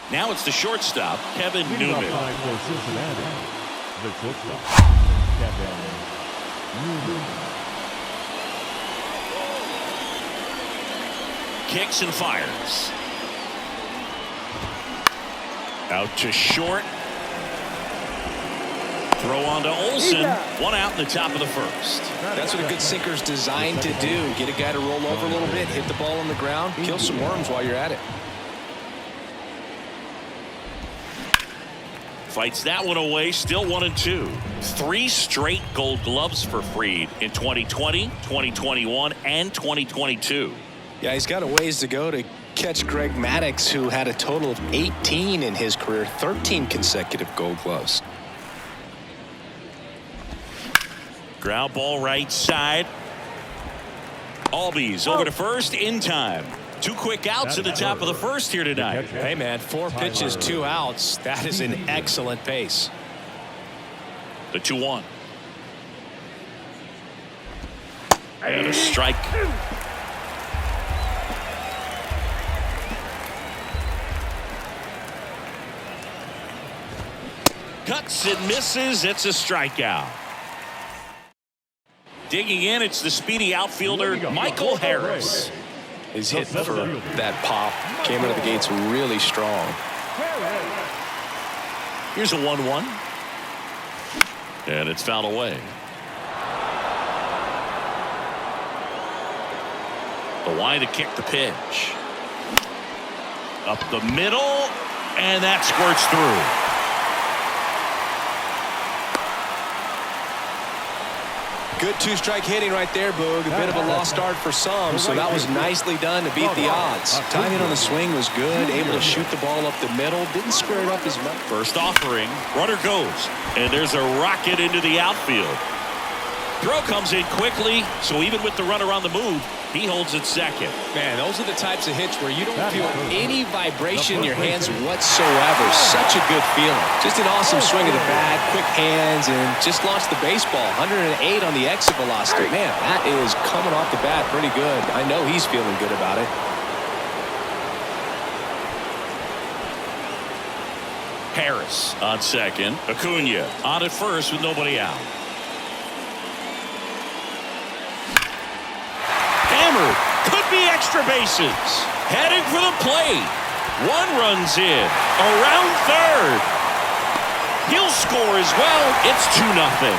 Now it's the shortstop, Kevin Newman. For Cincinnati, the shortstop, Kevin Newman. Kicks and fires. Out to short. Throw on to Olsen. One out in the top of the first. That's what a good sinker's designed to do. Get a guy to roll over a little bit, hit the ball on the ground, kill some worms while you're at it. Fights that one away, still 1-2. 3 straight gold gloves for Fried in 2020, 2021, and 2022. Yeah, he's got a ways to go to catch Greg Maddux, who had a total of 18 in his career, 13 consecutive gold gloves. Ground ball right side. Albies over to first in time. 2 quick outs at the top of the first here tonight. Hey, man, 4 pitches, 2 outs. That is an excellent pace. The 2-1. And a strike. Cuts and misses. It's a strikeout. Digging in, it's the speedy outfielder, Michael Harris. He's hit for that pop. Came out of the gates really strong. Here's a 1-1. And it's fouled away. The line to kick the pitch. Up the middle, and that squirts through. Good 2-strike hitting right there, Boog. A bit of a lost start for some, so that was nicely done to beat the odds. Timing on the swing was good, able to shoot the ball up the middle, didn't square it up as much. First offering, runner goes, and there's a rocket into the outfield. Throw comes in quickly, so even with the runner on the move, he holds it second. Man, those are the types of hits where you don't feel any vibration in your hands whatsoever. Such a good feeling. Just an awesome swing of the bat, quick hands, and just launched the baseball. 108 on the exit velocity. Man, that is coming off the bat pretty good. I know he's feeling good about it. Harris on second. Acuna on at first with nobody out. Hammered. Could be extra bases. Heading for the plate. 1 runs in. Around third. He'll score as well. It's 2-0.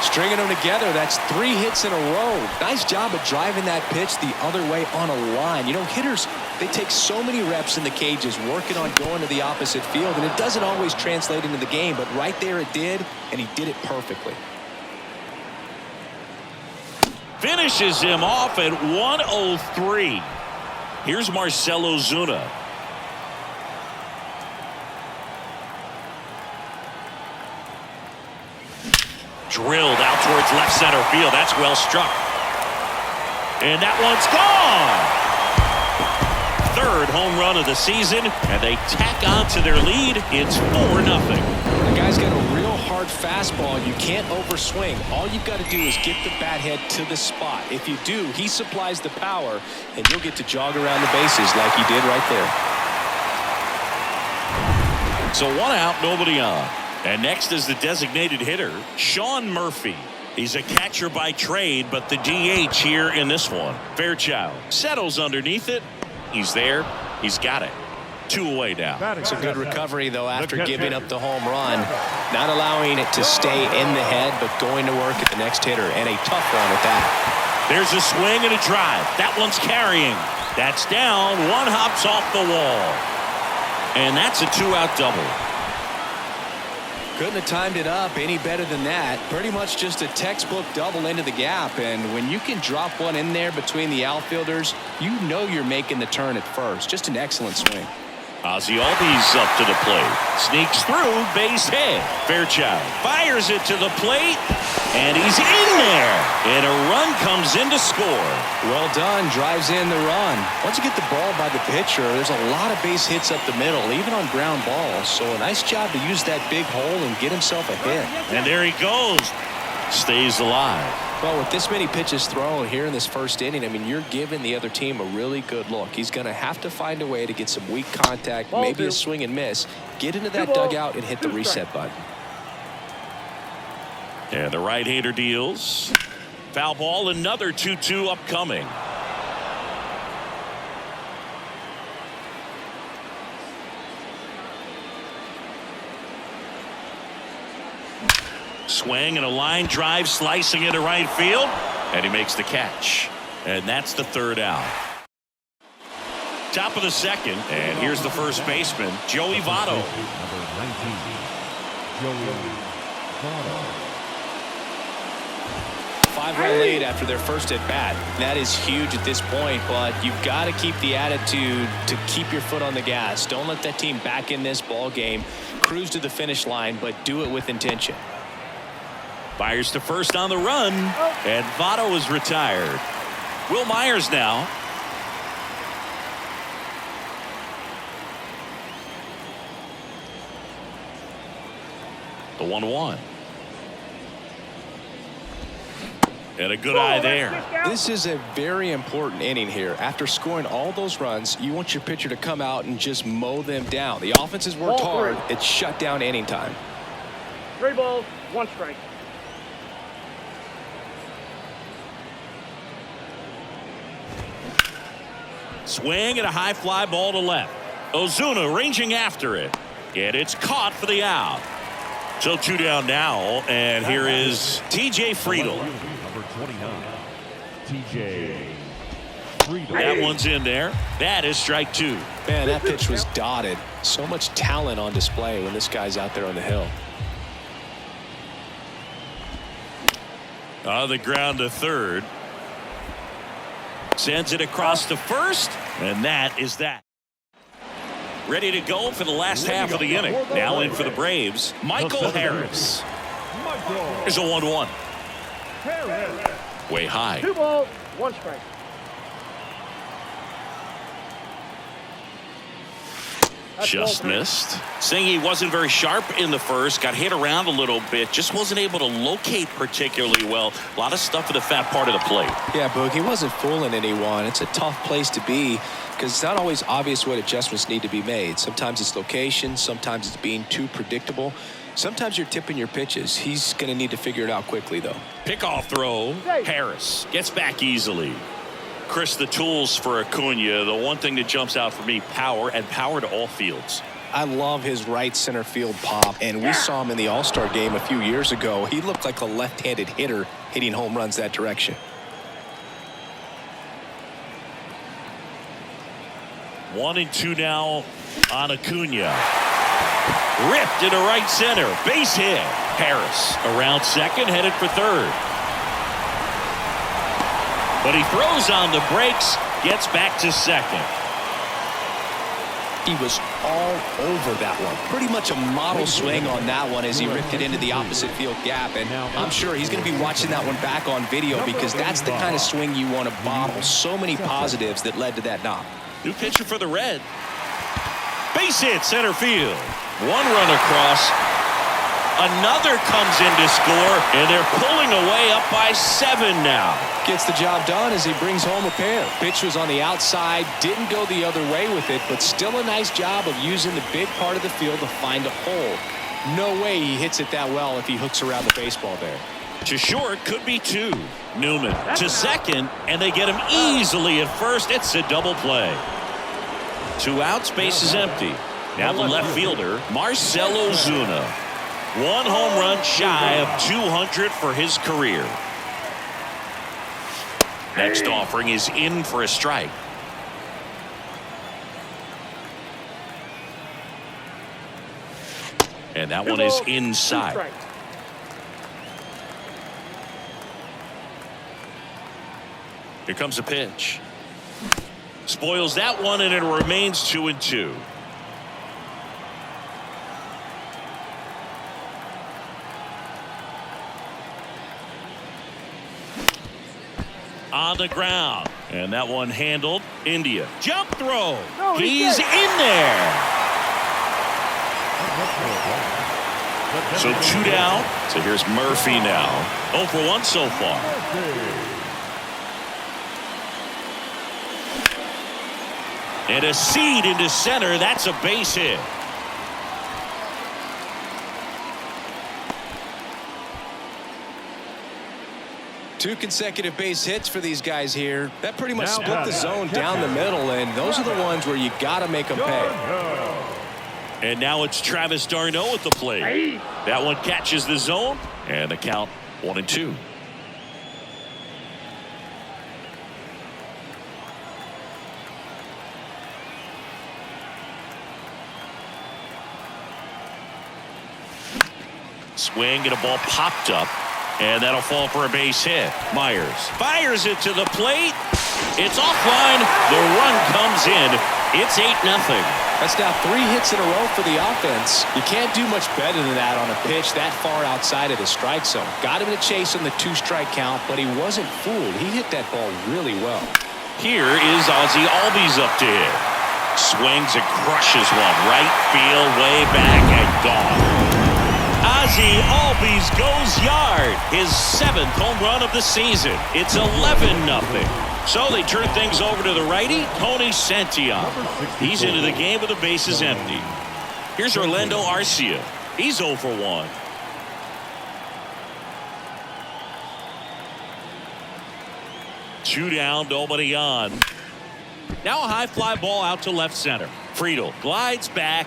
Stringing them together, that's 3 hits in a row. Nice job of driving that pitch the other way on a line. You know, hitters, they take so many reps in the cages working on going to the opposite field, and it doesn't always translate into the game, but right there it did, and he did it perfectly. Finishes him off at 103. Here's Marcell Ozuna. Drilled out towards left center field. That's well struck. And that one's gone. 3rd home run of the season, and they tack on to their lead. It's 4-0. The guy's got a real hard fastball. You can't overswing. All you've got to do is get the bat head to the spot. If you do, he supplies the power, and you'll get to jog around the bases like he did right there. So 1 out, nobody on. And next is the designated hitter, Sean Murphy. He's a catcher by trade, but the DH here in this one. Fairchild settles underneath it. He's there. He's got it. 2 away now. It's a good recovery, though, after giving up the home run. Not allowing it to stay in the head, but going to work at the next hitter, and a tough one at that. There's a swing and a drive. That one's carrying. That's down. 1 hops off the wall. And that's a 2-out double. Couldn't have timed it up any better than that. Pretty much just a textbook double into the gap. And when you can drop one in there between the outfielders, you know you're making the turn at first. Just an excellent swing. Ozzie Albies up to the plate. Sneaks through, base hit. Fairchild fires it to the plate, and he's in there. And a run comes in to score. Well done. Drives in the run. Once you get the ball by the pitcher, there's a lot of base hits up the middle, even on ground balls. So a nice job to use that big hole and get himself a hit. And there he goes. Stays alive. Well, with this many pitches thrown here in this first inning, I mean, you're giving the other team a really good look. He's going to have to find a way to get some weak contact, maybe a swing and miss, get into that dugout and hit the reset button. And the right-hander deals. Foul ball, another 2-2 upcoming. Swing and a line drive slicing into right field, and he makes the catch, and that's the third out. Top of the second, and here's the first baseman, Joey Votto. Number 19, Joey Votto. 5-run lead after their first at bat. That is huge at this point, but you've got to keep the attitude to keep your foot on the gas. Don't let that team back in this ball game. Cruise to the finish line, but do it with intention. Fires to first on the run, and Votto is retired. Will Myers now. The 1-1. And a good eye there. This is a very important inning here. After scoring all those runs, you want your pitcher to come out and just mow them down. The offense has worked hard. It's shut down inning time. 3 balls, 1 strike. Swing and a high fly ball to left. Ozuna ranging after it. And it's caught for the out. So 2 down now, and here is T.J. Friedel. Number 29, T.J. Friedel. That one's in there. That is strike 2. Man, that pitch was dotted. So much talent on display when this guy's out there on the hill. On the ground to third. Sends it across to first, and that is that. Ready to go for the last half of the inning. Now in for the Braves, Michael Harris. Here's a 1-1. Way high. 2 balls, 1 strike. Just missed. Saying he wasn't very sharp in the first, got hit around a little bit, just wasn't able to locate particularly well. A lot of stuff at the fat part of the plate. Yeah, Boog, he wasn't fooling anyone. It's a tough place to be because it's not always obvious what adjustments need to be made. Sometimes it's location, sometimes it's being too predictable. Sometimes you're tipping your pitches. He's going to need to figure it out quickly, though. Pickoff throw. Harris gets back easily. Chris, the tools for Acuna, the one thing that jumps out for me, power, and power to all fields. I love his right center field pop, and we saw him in the All-Star game a few years ago. He looked like a left-handed hitter hitting home runs that direction. 1-2 now on Acuna. Ripped into right center. Base hit. Harris around second, headed for third. But he throws on the brakes, gets back to second. He was all over that one. Pretty much a model swing on that one as he ripped it into the opposite field gap. And I'm sure he's going to be watching that one back on video because that's the kind of swing you want to bottle. So many positives that led to that knock. New pitcher for the Red. Base hit, center field. 1 run across. Another comes in to score, and they're pulling away up by 7 now. Gets the job done as he brings home a pair. Pitch was on the outside, didn't go the other way with it, but still a nice job of using the big part of the field to find a hole. No way he hits it that well if he hooks around the baseball there. To short, could be 2. Newman to second, and they get him easily at first. It's a double play. 2 outs, base is empty. Now the left fielder, Marcell Ozuna. 1 home run shy of 200 for his career. Next offering is in for a strike. And that one is inside. Here comes a pitch. Spoils that one, and it remains 2-2. On the ground, and that one handled. India jump throw. He's in there. So 2 down. So here's Murphy now. 0 for 1 so far. And a seed into center. That's a base hit. Two consecutive base hits for these guys here. That pretty much split the zone down the middle, and those are the ones where you got to make them pay. And now it's Travis d'Arnaud at the plate. That one catches the zone, and the count 1-2. Swing and a ball popped up, and that'll fall for a base hit. Myers fires it to the plate. It's offline. The run comes in. It's 8-0. That's now 3 hits in a row for the offense. You can't do much better than that on a pitch that far outside of the strike zone. Got him to chase on the 2-strike count, but he wasn't fooled. He hit that ball really well. Here is Ozzie Albies up to hit. Swings and crushes one. Right field, way back and gone. Ozzie Albies goes yard. His 7th home run of the season. It's 11-0. So they turn things over to the righty, Tony Santillan. He's into the game with the bases empty. Here's Orlando Arcia. He's 0 for 1. Two down, nobody on. Now a high fly ball out to left center. Friedel glides back,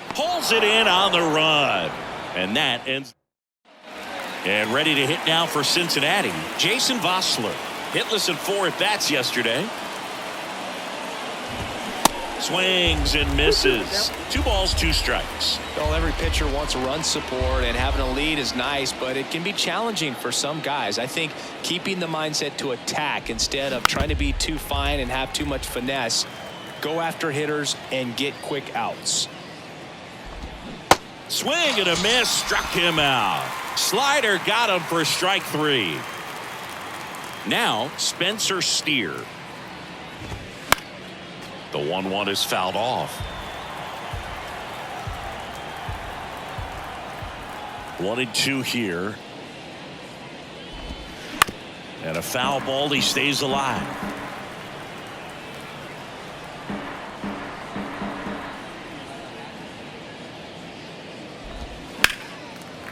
pulls it in on the run. And that ends. And ready to hit now for Cincinnati, Jason Vossler. Hitless in 4 at-bats yesterday. Swings and misses. 2 balls, 2 strikes. Well, every pitcher wants run support, and having a lead is nice, but it can be challenging for some guys. I think keeping the mindset to attack instead of trying to be too fine and have too much finesse. Go after hitters and get quick outs. Swing and a miss, struck him out. Slider got him for strike 3. Now Spencer Steer. The 1-1 is fouled off. 1-2 here. And a foul ball. He stays alive.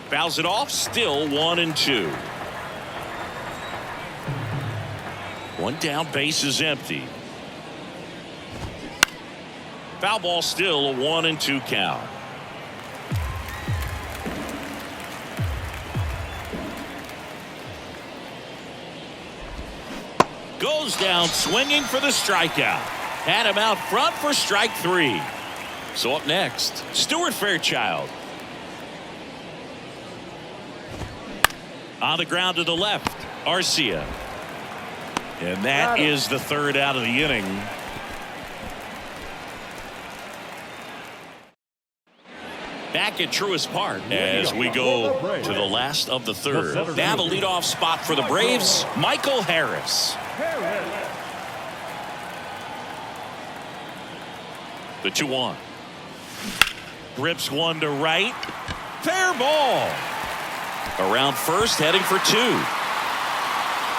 Fouls it off. Still 1-2. 1 down, base is empty. Foul ball, still a 1-2 count. Goes down swinging for the strikeout. Had him out front for strike 3. So up next, Stuart Fairchild. On the ground to the left, Arcia. And that is the 3rd out of the inning. Back at Truist Park as we go to the last of the 3rd. Now the leadoff spot for the Braves, Michael Harris. The 2-1. Grips one to right. Fair ball. Around first, heading for 2.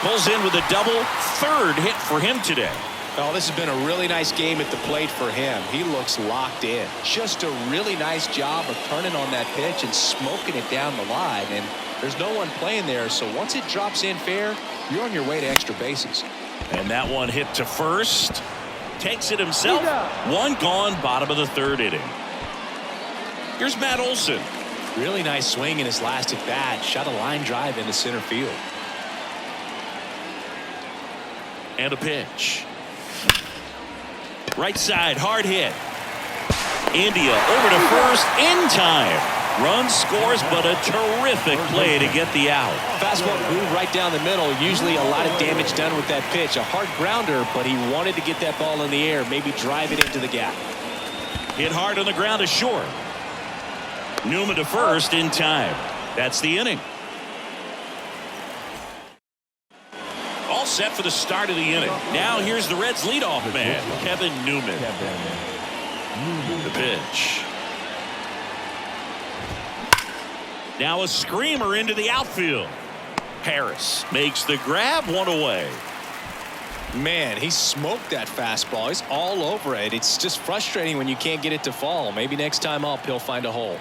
Pulls in with a double. 3rd hit for him today. Oh, this has been a really nice game at the plate for him. He looks locked in. Just a really nice job of turning on that pitch and smoking it down the line. And there's no one playing there, so once it drops in fair, you're on your way to extra bases. And that one hit to first. Takes it himself. 1 gone, bottom of the 3rd inning. Here's Matt Olson. Really nice swing in his last at bat. Shot a line drive into center field. And a pitch. Right side, hard hit. India over to first in time. Run scores, but a terrific play to get the out. Fastball moved right down the middle. Usually a lot of damage done with that pitch. A hard grounder, but he wanted to get that ball in the air, maybe drive it into the gap. Hit hard on the ground to short. Newman to first in time. That's the inning. All set for the start of the inning. Now here's the Reds leadoff man, Kevin Newman. The pitch. Now a screamer into the outfield. Harris makes the grab, one away. Man, he smoked that fastball. He's all over it. It's just frustrating when you can't get it to fall. Maybe next time up he'll find a hole.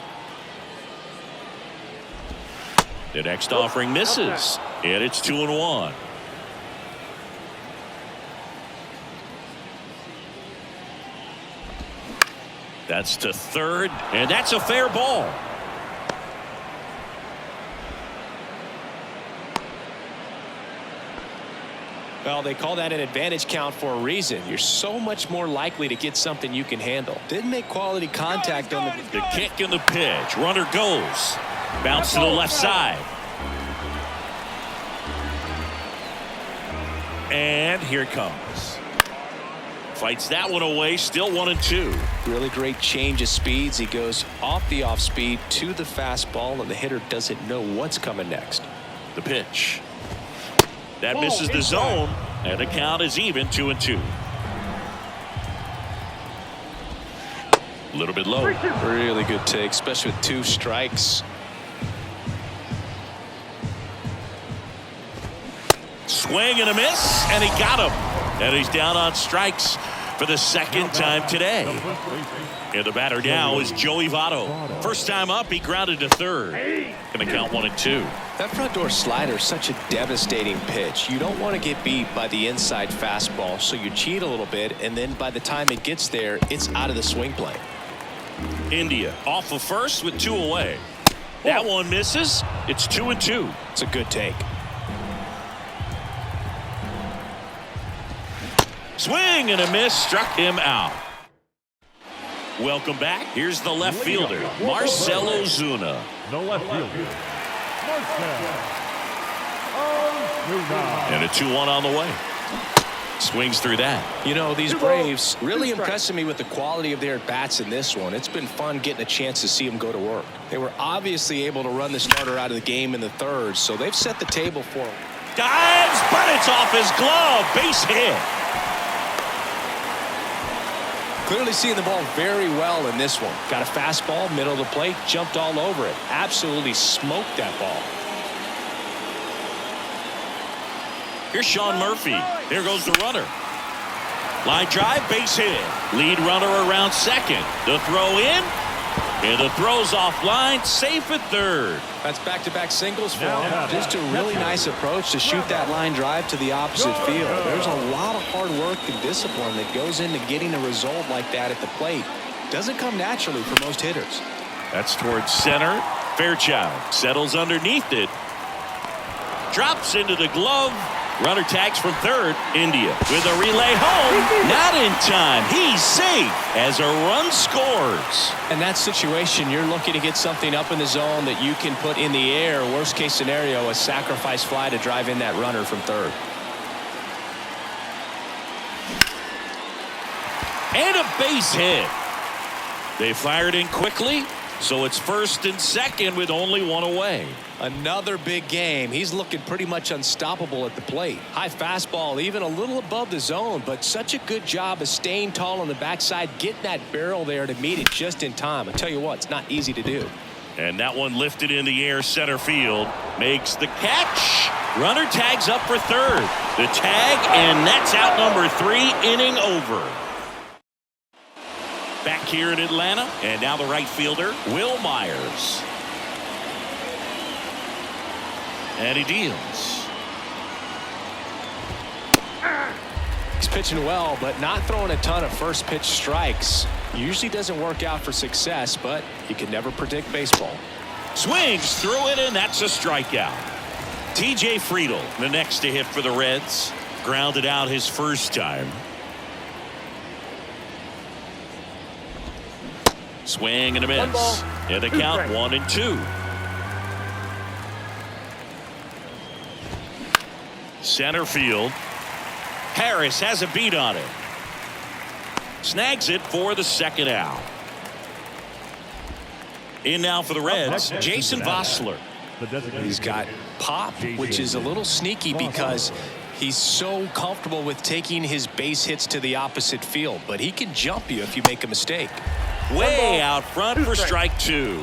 The next offering misses, and it's 2-1. That's to third, and that's a fair ball. Well, they call that an advantage count for a reason. You're so much more likely to get something you can handle. Didn't make quality contact on the kick and the pitch. Runner goes. Bounce to the left side. And here it comes. Fights that one away. Still 1-2. Really great change of speeds. He goes off the off speed to the fastball, and the hitter doesn't know what's coming next. The pitch. That misses the zone, and the count is even 2-2. A little bit low. Really good take, especially with 2 strikes. Swing and a miss, and he got him. And he's down on strikes for the second time today. And the batter now is Joey Votto. First time up, he grounded to third. Going to count 1-2. That front door slider is such a devastating pitch. You don't want to get beat by the inside fastball, so you cheat a little bit, and then by the time it gets there, it's out of the swing plane. India off of first with 2 away. That one misses. It's 2-2. It's a good take. Swing and a miss, struck him out. Welcome back. Here's the left fielder, Marcell Ozuna. No left fielder, Marcell Ozuna. And a 2-1 on the way. Swings through that. You know, these Braves really impressing me with the quality of their at-bats in this one. It's been fun getting a chance to see them go to work. They were obviously able to run the starter out of the game in the third, so they've set the table for him. Dives, but it's off his glove. Base hit. Clearly seeing the ball very well in this one. Got a fastball, middle of the plate, jumped all over it. Absolutely smoked that ball. Here's Sean Murphy. There goes the runner. Line drive, base hit. Lead runner around second. The throw in. And the throw's offline, safe at third. That's back-to-back singles for him. Just a really nice approach to shoot that line drive to the opposite field. There's a lot of hard work and discipline that goes into getting a result like that at the plate. Doesn't come naturally for most hitters. That's towards center. Fairchild settles underneath it. Drops into the glove. Runner tags from third. India with a relay home. Not in time. He's safe as a run scores. In that situation, you're looking to get something up in the zone that you can put in the air. Worst case scenario, a sacrifice fly to drive in that runner from third. And a base hit. They fired in quickly, so it's first and second with only 1 away. Another big game. He's looking pretty much unstoppable at the plate. High fastball, even a little above the zone, but such a good job of staying tall on the backside, getting that barrel there to meet it just in time. I tell you what, it's not easy to do. And that one lifted in the air, center field. Makes the catch. Runner tags up for third. The tag, and that's out number 3, inning over. Back here in Atlanta, and now the right fielder, Will Myers. And he deals. He's pitching well, but not throwing a ton of first pitch strikes. Usually doesn't work out for success, but you can never predict baseball. Swings through it, and that's a strikeout. TJ Friedl, the next to hit for the Reds. Grounded out his first time. Swing and a miss. And the count 1-2. Center field. Harris has a beat on it. Snags it for the second out. In now for the Reds, Jason Vossler. He's got pop, which is a little sneaky because he's so comfortable with taking his base hits to the opposite field, but he can jump you if you make a mistake. Way out front for strike 2.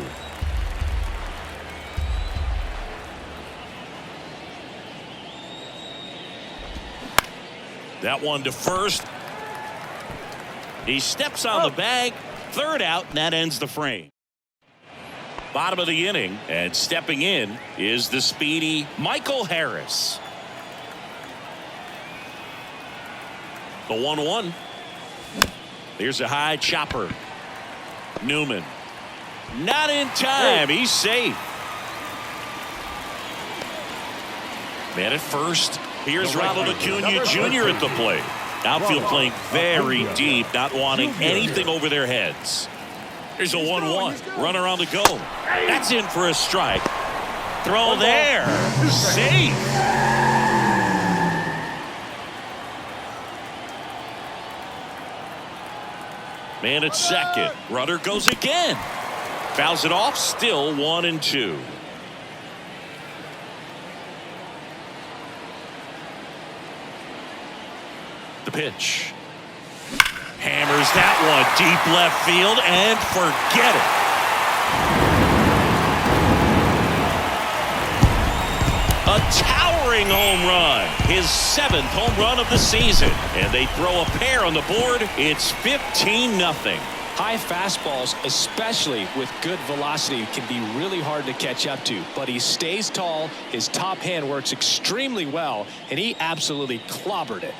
That one to first. He steps on the bag. Third out, and that ends the frame. Bottom of the inning, and stepping in is the speedy Michael Harris. The 1-1. Here's a high chopper. Newman. Not in time. He's safe. Man at first. Here's Ronald Acuna Jr. at the plate. Outfield playing very deep, not wanting anything over their heads. Here's a 1-1. Runner on the go. That's in for a strike. Throw there. Safe. Man at second. Runner goes again. Fouls it off. Still 1-2. The pitch. Hammers that one deep left field and forget it. A towering home run. His 7th home run of the season. And they throw a pair on the board. It's 15-0. High fastballs, especially with good velocity, can be really hard to catch up to. But he stays tall. His top hand works extremely well. And he absolutely clobbered it.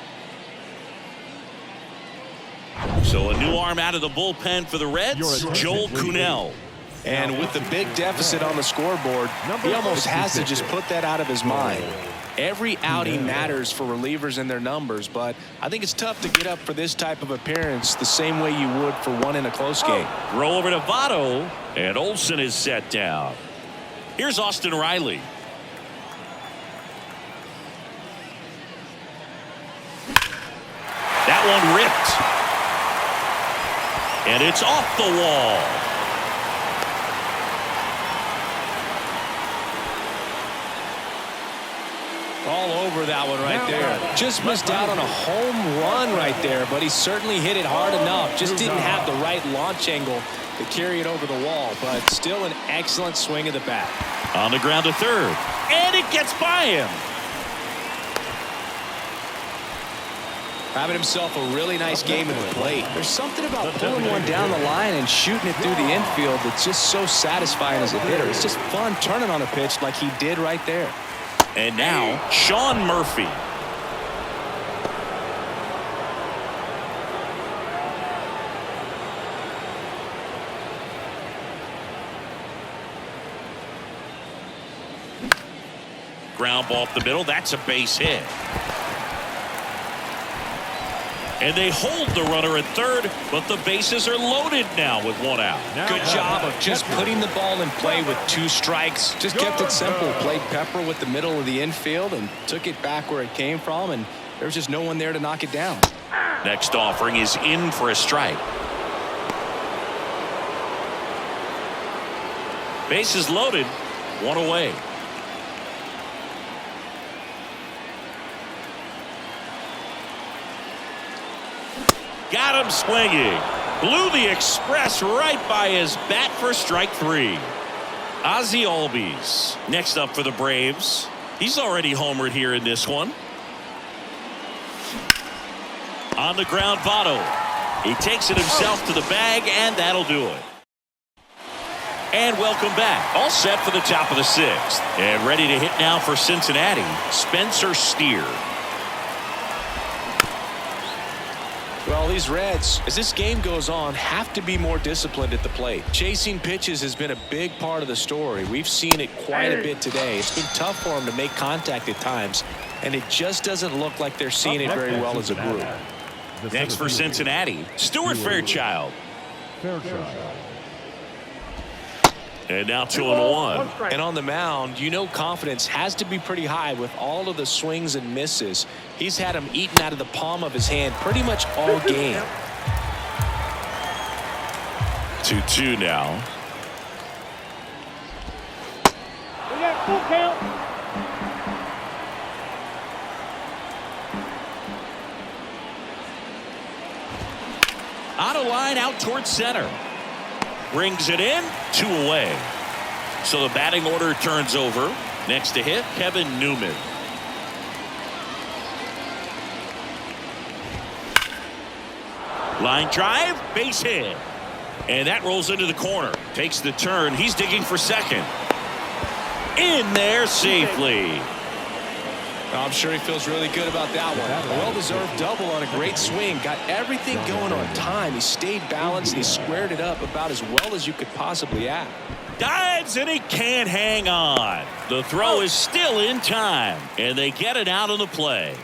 So a new arm out of the bullpen for the Reds, Joel Kuhnel. And with the big deficit on the scoreboard, he almost has to just put that out of his mind. Every outing matters for relievers and their numbers, but I think it's tough to get up for this type of appearance the same way you would for one in a close game. Throw over to Votto, and Olsen is set down. Here's Austin Riley. That one ripped. And it's off the wall. All over that one right there. Just missed out on a home run right there, but he certainly hit it hard enough. Just didn't have the right launch angle to carry it over the wall, but still an excellent swing of the bat. On the ground to third. And it gets by him. Having himself a really nice game at the plate. There's something about pulling one down the line and shooting it through the infield that's just so satisfying as a hitter. It's just fun turning on a pitch like he did right there. And now, Sean Murphy. Ground ball up the middle. That's a base hit. And they hold the runner at third, but the bases are loaded now with one out. Good job of just putting the ball in play with 2 strikes. Just kept it simple. Played pepper with the middle of the infield and took it back where it came from, and there was just no one there to knock it down. Next offering is in for a strike. Bases loaded, 1 away. Got him swinging. Blew the express right by his bat for strike 3. Ozzie Albies next up for the Braves. He's already homered here in this one. On the ground, Votto. He takes it himself to the bag, and that'll do it. And welcome back. All set for the top of the 6th. And ready to hit now for Cincinnati, Spencer Steer. Well, these Reds, as this game goes on, have to be more disciplined at the plate. Chasing pitches has been a big part of the story. We've seen it quite a bit today. It's been tough for them to make contact at times, and it just doesn't look like they're seeing it very well as a group. Next for Cincinnati, Stuart Fairchild. And now 2-1. And on the mound, you know confidence has to be pretty high with all of the swings and misses. He's had them eaten out of the palm of his hand pretty much all game. 2-2 now. We got full count. Out of line, out towards center. Brings it in, 2 away. So the batting order turns over. Next to hit, Kevin Newman. Line drive, base hit. And that rolls into the corner. Takes the turn. He's digging for second. In there safely. I'm sure he feels really good about that one. A well-deserved double on a great swing. Got everything going on time. He stayed balanced and he squared it up about as well as you could possibly ask. Dives and he can't hang on. The throw is still in time. And they get it out of the play.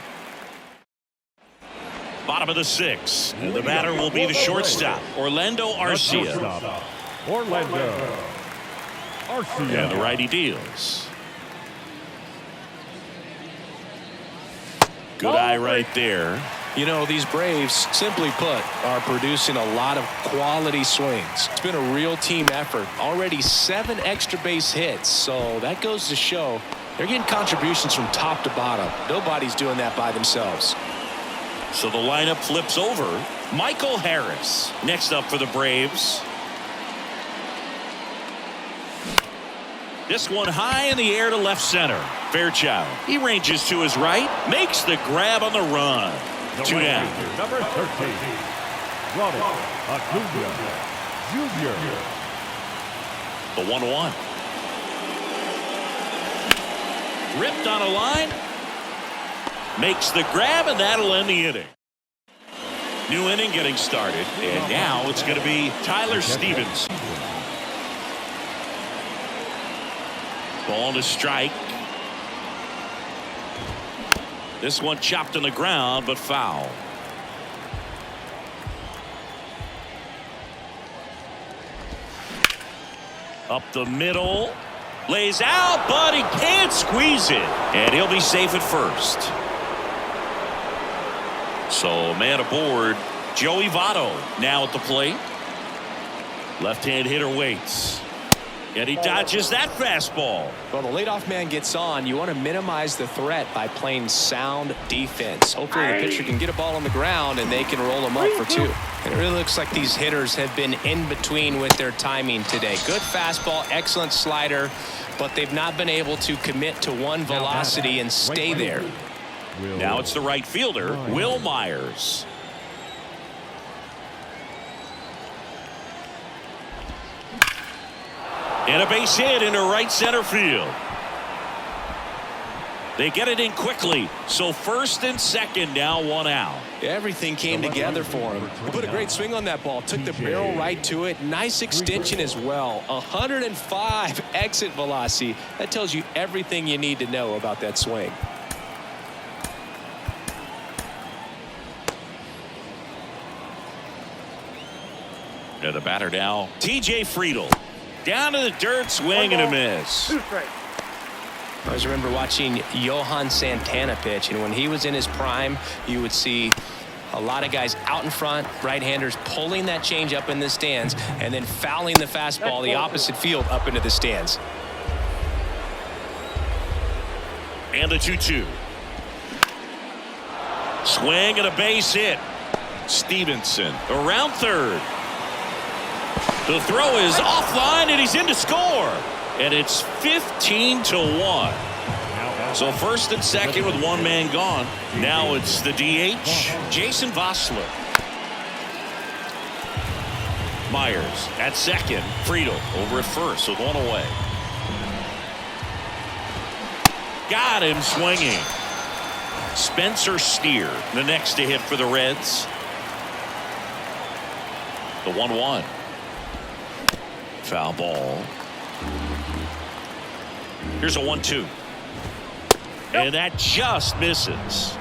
Bottom of the 6th. And the batter will be the shortstop, Orlando Arcia. Orlando Arcia. And the righty deals. Good eye right there. You know, these Braves, simply put, are producing a lot of quality swings. It's been a real team effort. Already 7 extra base hits. So that goes to show they're getting contributions from top to bottom. Nobody's doing that by themselves. So the lineup flips over. Michael Harris next up for the Braves. This one high in the air to left center. Fairchild. He ranges to his right. Makes the grab on the run. 2 down. Number 13. Ronald Acuna Jr. The 1-1. Ripped on a line. Makes the grab, and that'll end the inning. New inning getting started, and now it's going to be Tyler Stevens. Ball to strike. This one chopped on the ground, but foul. Up the middle. Lays out, but he can't squeeze it. And he'll be safe at first. So man aboard, Joey Votto now at the plate. Left-hand hitter waits. And he dodges that fastball. Well, the leadoff man gets on. You want to minimize the threat by playing sound defense. Hopefully the pitcher can get a ball on the ground and they can roll him up for 2. And it really looks like these hitters have been in between with their timing today. Good fastball, excellent slider, but they've not been able to commit to one velocity and stay there. Now it's the right fielder, Will Myers. And a base hit into right center field. They get it in quickly. So first and second, now 1 out. Everything came together for him. He put a great swing on that ball. Took the barrel right to it. Nice extension as well. 105 exit velocity. That tells you everything you need to know about that swing. And the batter now, TJ Friedl. Down to the dirt, swing and a miss. I always remember watching Johan Santana pitch, and when he was in his prime, you would see a lot of guys out in front, right-handers pulling that change up in the stands, and then fouling the fastball the opposite field up into the stands. And the 2-2. Swing and a base hit. Stevenson around third. The throw is offline, and he's in to score. And it's 15-1. So first and second with 1 man gone. Now it's the DH, Jason Vossler. Myers at second. Friedl over at first with 1 away. Got him swinging. Spencer Steer, the next to hit for the Reds. The 1-1. Foul ball. Here's a 1-2. And that just misses.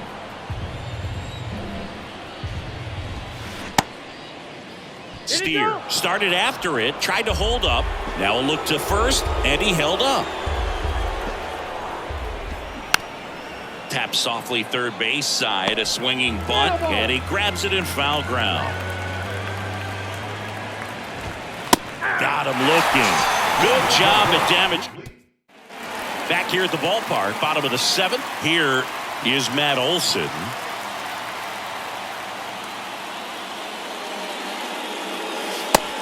Steer started after it, tried to hold up. Now a look to first, and he held up. Tap softly third base side, a swinging bunt, and he grabs it in foul ground. Got him looking. Good job at damage. Back here at the ballpark, bottom of the 7th. Here is Matt Olson.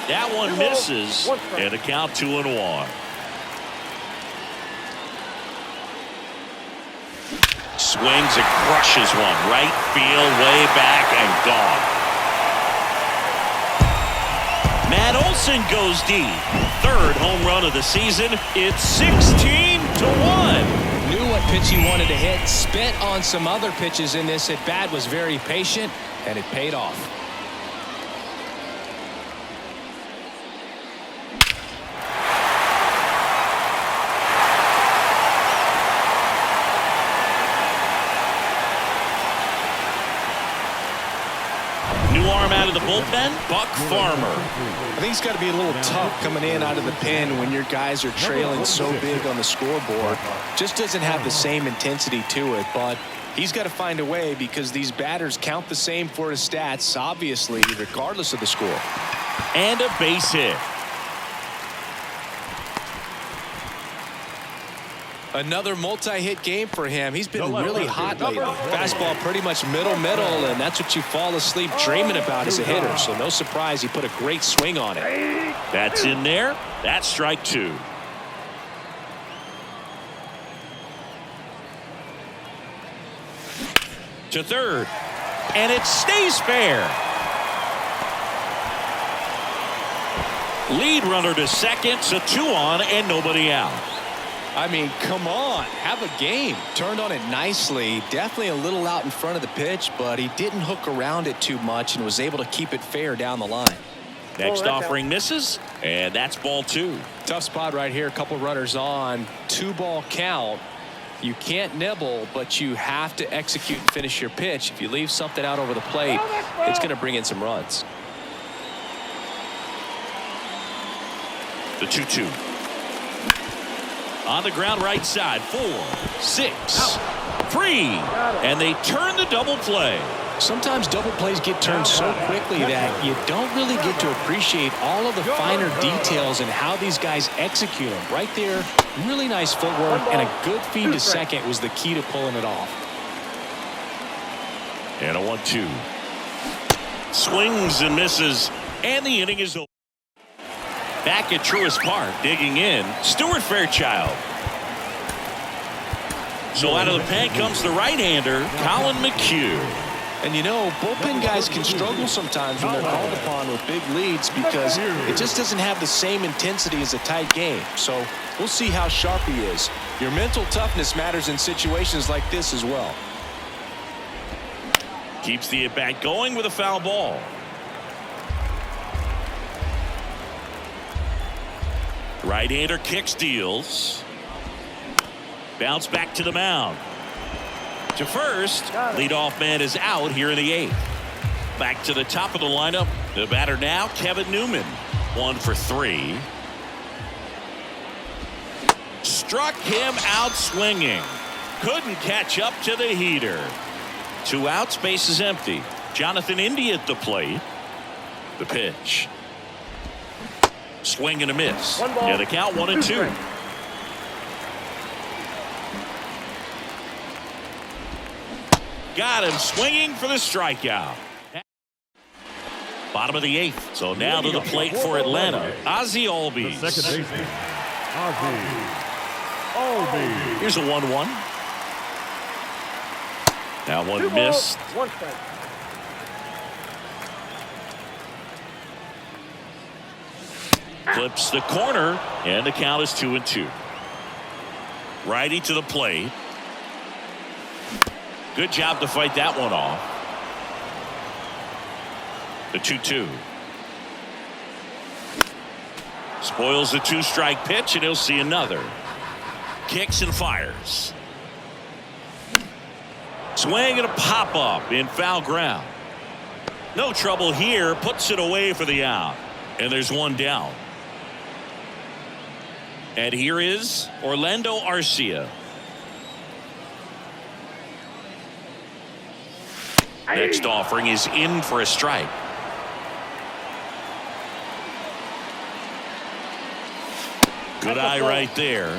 That one misses, and a count 2-1. Swings and crushes one. Right field, way back, and gone. Matt Olson goes deep. Third home run of the season. It's 16-1. Knew what pitch he wanted to hit. Spent on some other pitches in this at bat. Was very patient, and it paid off. New arm out of the bullpen, Buck Farmer. I think it's got to be a little tough coming in out of the pen when your guys are trailing so big on the scoreboard. Just doesn't have the same intensity to it, but he's got to find a way because these batters count the same for his stats, obviously, regardless of the score. And a base hit. Another multi-hit game for him. He's been really hot lately. Fastball pretty much middle, and that's what you fall asleep dreaming about as a hitter. So no surprise he put a great swing on it. That's in there. That's strike two. To third. And it stays fair. Lead runner to second, so 2 on and nobody out. I mean, come on, have a game. Turned on it nicely. Definitely a little out in front of the pitch, but he didn't hook around it too much and was able to keep it fair down the line. Next offering misses, and that's ball 2. Tough spot right here. A couple runners on. 2-ball count. You can't nibble, but you have to execute and finish your pitch. If you leave something out over the plate, it's going to bring in some runs. The 2-2. On the ground right side, 4, 6, 3, and they turn the double play. Sometimes double plays get turned so quickly that you don't really get to appreciate all of the finer details and how these guys execute them. Right there, really nice footwork, and a good feed to second was the key to pulling it off. And a 1-2. Swings and misses, and the inning is over. Back at Truist Park, digging in, Stuart Fairchild. So out of the pen comes the right-hander, Colin McHugh. And you know, bullpen guys can struggle sometimes when they're called upon with big leads because it just doesn't have the same intensity as a tight game. So we'll see how sharp he is. Your mental toughness matters in situations like this as well. Keeps the at-bat going with a foul ball. Right-hander kicks, deals. Bounce back to the mound. To first. Leadoff man is out here in the 8th. Back to the top of the lineup. The batter now, Kevin Newman. 1 for 3. Struck him out swinging. Couldn't catch up to the heater. 2 outs, base is empty. Jonathan Indy at the plate. The pitch. Swing and a miss. Yeah, the count 1-2. Got him swinging for the strikeout. Bottom of the 8th. So now to the plate for Atlanta. Ozzie Albies. Second baseman, Ozzie Albies. Here's a 1-1. Now one missed. Flips the corner, and the count is 2-2. Righty to the plate. Good job to fight that one off. The 2-2. Spoils the 2-strike pitch, and he'll see another. Kicks and fires. Swing and a pop-up in foul ground. No trouble here. Puts it away for the out. And there's one down. And here is Orlando Arcia. Next offering is in for a strike. Good eye right there.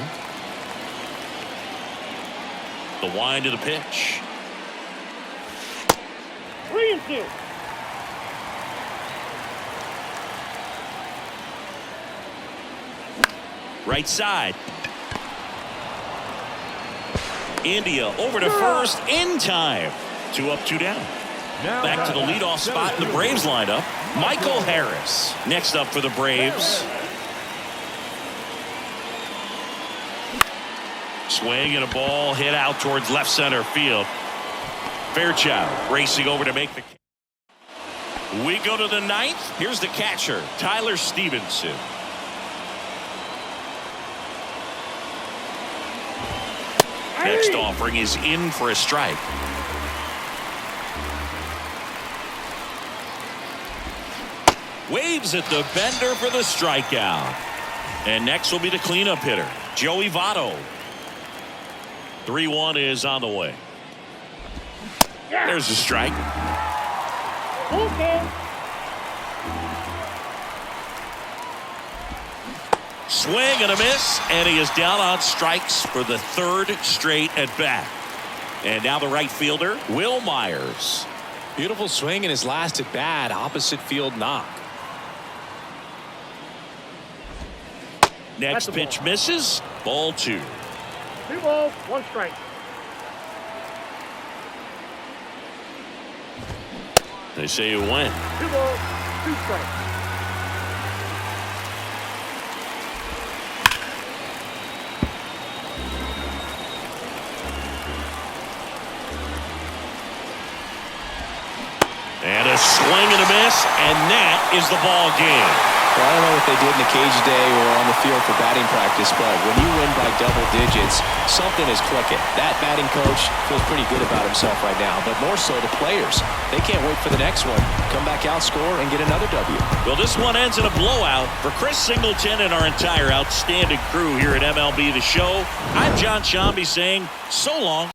The wind of the pitch. 3-2. Right side. India over to first in time. 2 up, 2 down. Back to the leadoff spot in the Braves lineup. Michael Harris next up for the Braves. Swing and a ball hit out towards left center field. Fairchild racing over to make the. We go to the ninth. Here's the catcher, Tyler Stevenson. Next offering is in for a strike. Waves at the bender for the strikeout. And next will be the cleanup hitter, Joey Votto. 3-1 is on the way. There's the strike. Okay. Swing and a miss, and he is down on strikes for the third straight at bat. And now the right fielder, Will Myers. Beautiful swing in his last at bat, opposite field knock. Next pitch misses. Ball 2. 2 balls, 1 strike. They say it went. 2 balls, 2 strikes. And a swing and a miss, and that is the ball game. Well, I don't know what they did in the cage today or on the field for batting practice, but when you win by double digits, something is clicking. That batting coach feels pretty good about himself right now, but more so the players. They can't wait for the next one. Come back out, score, and get another W. Well, this one ends in a blowout. For Chris Singleton and our entire outstanding crew here at MLB The Show, I'm John Shambi saying so long.